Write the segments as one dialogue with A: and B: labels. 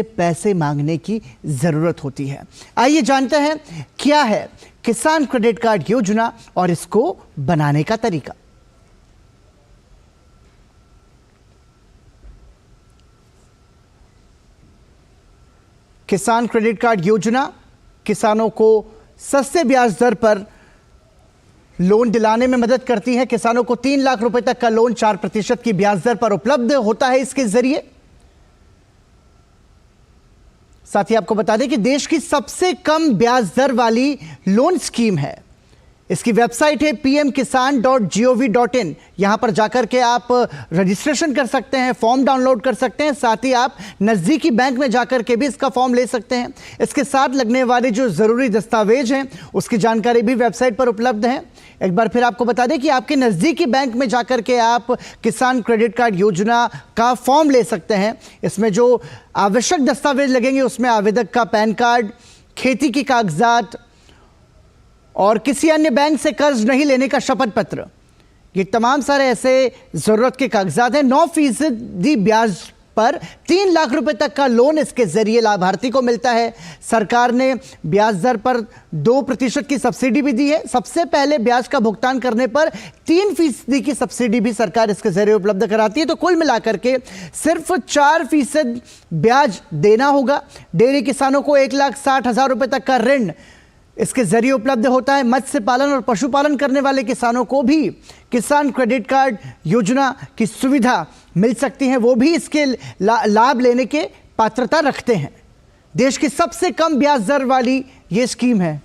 A: पैसे मांगने की जरूरत होती है। आइए जानते हैं क्या है किसान क्रेडिट कार्ड योजना और इसको बनाने का तरीका। किसान क्रेडिट कार्ड योजना किसानों को सस्ते ब्याज दर पर लोन दिलाने में मदद करती है। किसानों को 3 लाख रुपए तक का लोन 4% की ब्याज दर पर उपलब्ध होता है इसके जरिए। साथ ही आपको बता दें कि देश की सबसे कम ब्याज दर वाली लोन स्कीम है। इसकी वेबसाइट है pmkisan.gov.in। यहां पर जाकर के आप रजिस्ट्रेशन कर सकते हैं, फॉर्म डाउनलोड कर सकते हैं। साथ ही आप नजदीकी बैंक में जाकर के भी इसका फॉर्म ले सकते हैं। इसके साथ लगने वाले जो जरूरी दस्तावेज हैं उसकी जानकारी भी वेबसाइट पर उपलब्ध है। एक बार फिर आपको बता दें कि आपके नजदीकी बैंक में जाकर के आप किसान क्रेडिट कार्ड योजना का फॉर्म ले सकते हैं। इसमें जो आवश्यक दस्तावेज लगेंगे उसमें आवेदक का पैन कार्ड, खेती की कागजात और किसी अन्य बैंक से कर्ज नहीं लेने का शपथ पत्र, ये तमाम सारे ऐसे जरूरत के कागजात हैं। 9% ब्याज पर 3 लाख रुपए तक का लोन इसके जरिए लाभार्थी को मिलता है। सरकार ने ब्याज दर पर 2% की सब्सिडी भी दी है। सबसे पहले ब्याज का भुगतान करने पर 3% की सब्सिडी भी सरकार इसके जरिए उपलब्ध कराती है। तो कुल मिलाकर के सिर्फ 4% ब्याज देना होगा। डेयरी किसानों को 1,60,000 रुपए तक का ऋण इसके जरिए उपलब्ध होता है। मत्स्य पालन और पशुपालन करने वाले किसानों को भी किसान क्रेडिट कार्ड योजना की सुविधा मिल सकती है। वो भी इसके लाभ लेने के पात्रता रखते हैं। देश की सबसे कम ब्याज दर वाली ये स्कीम है।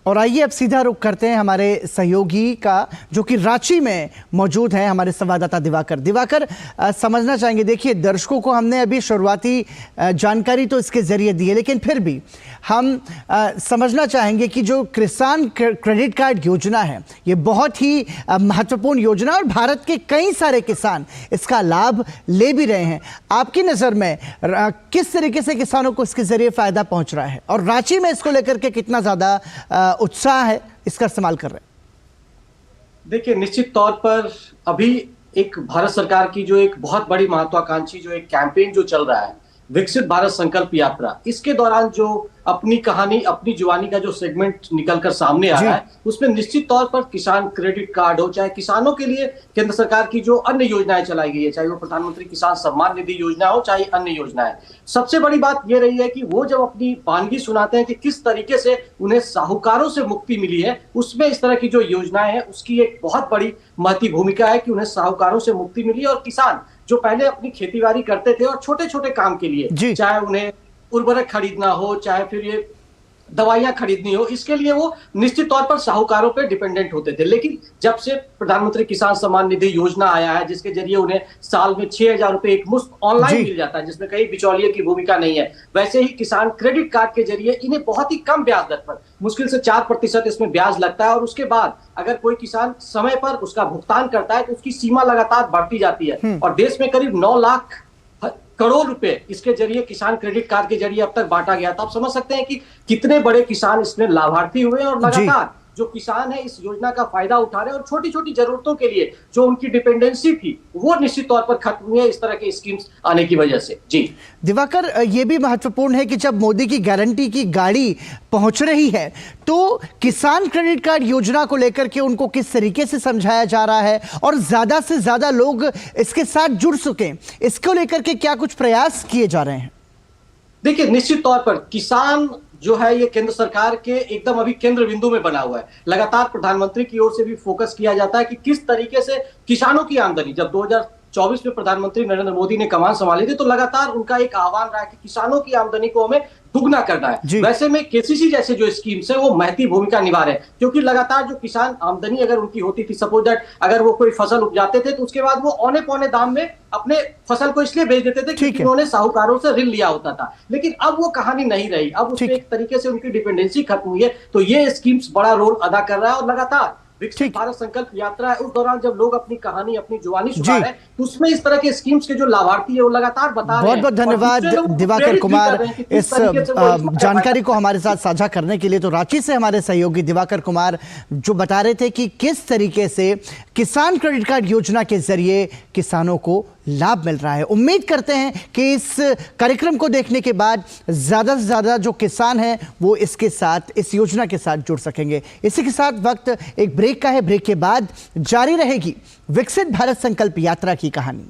A: और आइए अब सीधा रुख करते हैं हमारे सहयोगी का, जो कि रांची में मौजूद है, हमारे संवाददाता दिवाकर। समझना चाहेंगे, देखिए दर्शकों को हमने अभी शुरुआती जानकारी तो इसके जरिए दी है, लेकिन फिर भी हम समझना चाहेंगे कि जो किसान क्रेडिट कार्ड योजना है ये बहुत ही महत्वपूर्ण योजना और भारत के कई सारे किसान इसका लाभ ले भी रहे हैं। आपकी नज़र में किस तरीके से किसानों को इसके जरिए फ़ायदा पहुंच रहा है और रांची में इसको लेकर के कितना ज़्यादा उत्साह है इसका इस्तेमाल कर रहे हैं?
B: देखिए, निश्चित तौर पर अभी एक भारत सरकार की जो एक बहुत बड़ी महत्वाकांक्षी जो एक कैंपेन जो चल रहा है, विकसित भारत संकल्प यात्रा, इसके दौरान जो अपनी कहानी, अपनी जुबानी का जो सेगमेंट निकलकर सामने आ रहा है, उसमें निश्चित तौर पर किसान क्रेडिट कार्ड हो, चाहे किसानों के लिए केंद्र सरकार की जो अन्य योजनाएं चलाई गई है, चाहे वो प्रधानमंत्री किसान सम्मान निधि योजना हो, चाहे अन्य योजनाएं, सबसे बड़ी बात यह रही है कि वो जब अपनी वानगी सुनाते हैं कि किस तरीके से उन्हें साहूकारों से मुक्ति मिली है, उसमें इस तरह की जो योजनाएं हैं उसकी एक बहुत बड़ी महत्वपूर्ण भूमिका है कि उन्हें साहूकारों से मुक्ति मिली। और किसान जो पहले अपनी खेतीबाड़ी करते थे और छोटे छोटे काम के लिए, चाहे उन्हें उर्वरक खरीदना हो, चाहे फिर ये दवाइयां खरीदनी हो, इसके लिए वो निश्चित तौर पर साहूकारों पे डिपेंडेंट होते थे। लेकिन जब से प्रधानमंत्री किसान सम्मान निधि योजना आया है, जिसके जरिए उन्हें साल में 6,000 रुपए एक मुश्त ऑनलाइन मिल जाता है, जिसमें कहीं बिचौलिए की भूमिका नहीं है, वैसे ही किसान क्रेडिट कार्ड के जरिए इन्हें बहुत ही कम ब्याज दर पर, मुश्किल से 4% इसमें ब्याज लगता है। और उसके बाद अगर कोई किसान समय पर उसका भुगतान करता है तो उसकी सीमा लगातार बढ़ती जाती है। और देश में करीब 9 लाख करोड़ रुपए इसके जरिए किसान क्रेडिट कार्ड के जरिए अब तक बांटा गया। तो आप समझ सकते हैं कि कितने बड़े किसान इसमें लाभार्थी हुए और लगातार जो किसान है इस योजना का फायदा उठा रहे हैं और छोटी छोटी जरूरतों के लिए जो उनकी डिपेंडेंसी थी वो निश्चित तौर पर खत्म हुई है इस तरह के स्कीम्स आने की वजह से। जी
A: दिवाकर, ये भी महत्वपूर्ण है कि जब मोदी की गारंटी की गाड़ी पहुंच रही है तो किसान क्रेडिट कार्ड योजना को लेकर के उनको किस तरीके से समझाया जा रहा है और ज्यादा से ज्यादा लोग इसके साथ जुड़ सकें, इसको लेकर के क्या कुछ प्रयास किए जा रहे हैं?
B: देखिए, निश्चित तौर पर किसान जो है ये केंद्र सरकार के एकदम अभी केंद्र बिंदु में बना हुआ है। लगातार प्रधानमंत्री की ओर से भी फोकस किया जाता है कि किस तरीके से किसानों की आमदनी, जब 2024 में प्रधानमंत्री नरेंद्र मोदी ने कमान संभाली थी तो लगातार उनका एक आह्वान रहा है कि किसानों की आमदनी को हमें दुगना करना है। वैसे में केसीसी जैसे जो स्कीम्स है वो महती भूमिका निभा रहे हैं, क्योंकि लगातार जो किसान आमदनी अगर उनकी होती थी, सपोज दैट अगर वो कोई फसल उपजाते थे तो उसके बाद वो औने पौने दाम में अपने फसल को इसलिए बेच देते थे क्योंकि उन्होंने साहूकारों से ऋण लिया होता था। लेकिन अब वो कहानी नहीं रही, अब उसमें एक तरीके से उनकी डिपेंडेंसी खत्म हुई है। तो ये स्कीम्स बड़ा रोल अदा कर रहा है और लगातार विकसित भारत संकल्प यात्रा है, उस दौरान जब लोग अपनी कहानी, अपनी जुबानी सुना रहे हैं, तो उसमें इस तरह के स्कीम्स के जो लाभार्थी है वो लगातार बता रहे हैं।
A: बहुत बहुत धन्यवाद दिवाकर कुमार इस जानकारी को हमारे साथ साझा करने के लिए। तो रांची से हमारे सहयोगी दिवाकर कुमार जो बता रहे थे कि किस तरीके से किसान क्रेडिट कार्ड योजना के जरिए किसानों को लाभ मिल रहा है। उम्मीद करते हैं कि इस कार्यक्रम को देखने के बाद ज्यादा से ज्यादा जो किसान हैं वो इसके साथ, इस योजना के साथ जुड़ सकेंगे। इसी के साथ वक्त एक ब्रेक का है, ब्रेक के बाद जारी रहेगी विकसित भारत संकल्प यात्रा की कहानी।